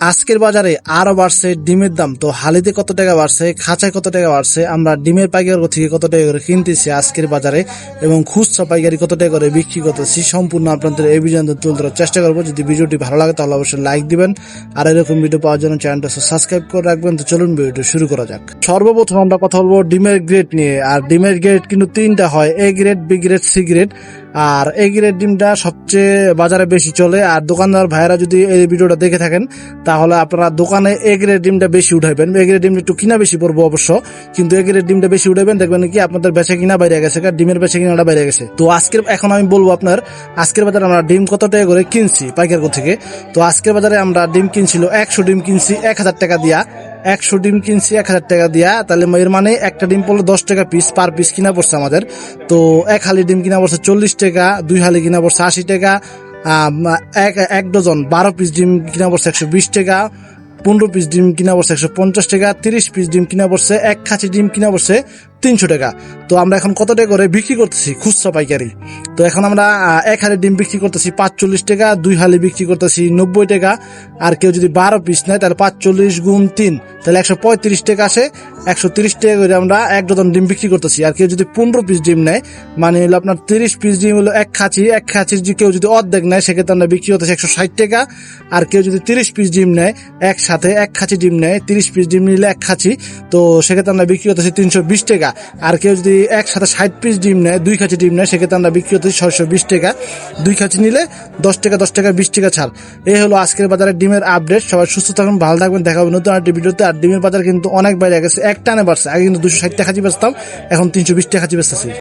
আজকের বাজারে আরো বাড়ছে ডিমের দাম। তো হালিতে কত টাকা বাড়ছে, খাঁচায় কত টাকা বাড়ছে, আমরা ডিমের পাইকারি থেকে কত টাকা করে কিনতেছি আজকের বাজারে এবং খুচরা পাইকারি কত টাকা করে বিক্রি করতেছি, সম্পূর্ণ আপনাদের এই ভিডিও তুলে ধরার চেষ্টা করবো। যদি ভিডিওটি ভালো লাগে তাহলে অবশ্যই লাইক দিবেন, আর এরকম ভিডিও পাওয়ার জন্য চ্যানেলটা সাবস্ক্রাইব করে রাখবেন। তো চলুন ভিডিওটি শুরু করা যাক। সর্বপ্রথম আমরা কথা বলবো ডিমের গ্রেড নিয়ে। আর ডিমের গ্রেড কিন্তু তিনটা হয়, A grade, B grade, C grade. আর এ গ্রেড ডিমটা সবচেয়ে বাজারে বেশি চলে। আর দোকানদার ভাইরা যদি এই ভিডিওটা দেখে থাকেন তাহলে আপনারা দোকানে এ গ্রেড ডিমটা বেশি উঠাইবেন। এ গ্রেড ডিমটা একটু কিনা বেশি পড়বো অবশ্য, কিন্তু এ গ্রেড ডিমটা বেশি উঠাইবেন, দেখবেন কি আপনাদের বেচা কিনা বাইরে গেছে, ডিমের বেচা কিনাটা বাইরে গেছে। তো এখন আমি বলবো আপনার আজকের বাজারে আমরা ডিম কত টাকা করে কিনছি পাইকার থেকে। তো আজকের বাজারে আমরা ডিম কিনছিল 100 ডিম কিনছি 1000 টাকা দিয়া। 100 ডিম কিনছি 1000 টাকা দিয়া, তাহলে এর মানে একটা ডিম পড়লো 10 টাকা পিস, পার পিস কিনা পড়ছে আমাদের। তো এক হালি ডিম কিনা পড়ছে 40 টাকা, 2 হালি কিনা পড়ছে 80 টাকা, এক ডজন 12 পিস ডিম কিনা পড়ছে 120 টাকা, 15 পিস ডিম কিনা পড়ছে 150 টাকা, 30 পিস ডিম কিনা পড়ছে, এক খাঁচি ডিম কিনা পড়ছে 300 টাকা। তো আমরা এখন কত টাকা করে বিক্রি করতেছি খুচরা পাইকারি? তো এখন আমরা এক হালি ডিম বিক্রি করতেছি 45 টাকা, 2 হালি বিক্রি করতেছি 90 টাকা, আর কেউ যদি 12 পিস নেয় তাহলে 45 গুণ 3 তাহলে 135 টাকা আসে। 130 টাকা করে আমরা এক ডজন ডিম বিক্রি করতেছি। আর কেউ যদি 15 পিস ডিম নেয়, মানে হলো আপনার 30 পিস ডিম হলো এক খাঁচির কেউ যদি অর্ধেক নেয় সেক্ষেত্রে আমরা বিক্রি করতেছি 160 টাকা। আর কেউ যদি 30 পিস ডিম নেয়, একসাথে এক খাঁচি ডিম নেয়, 30 পিস ডিম নিলে এক খাঁচি, তো সেক্ষেত্রে আমরা বিক্রি করতেছি 320 টাকা। আর কেউ যদি একসাথে 60 পিস ডিম নেয়, 2 খাঁচি ডিম নেয়, সেক্ষেত্রে আমরা বিক্রি করতেছি 620 টাকা। 2 খাঁচি নিলে 10 টাকা 20 টাকা ছাড়। এই হলো আজকের বাজারে ডিমের আপডেট। সবাই সুস্থ থাকুন, ভালো থাকবেন, দেখা হবে নতুন একটা ভিডিওতে। আর ডিমের বাজার কিন্তু অনেক বাইরে গেছে, এক টানে বাড়ছে। আগে কিন্তু 260 টাকা খাঁচি বেচতাম, এখন 320 টাকা খাঁচি বেচতেছি।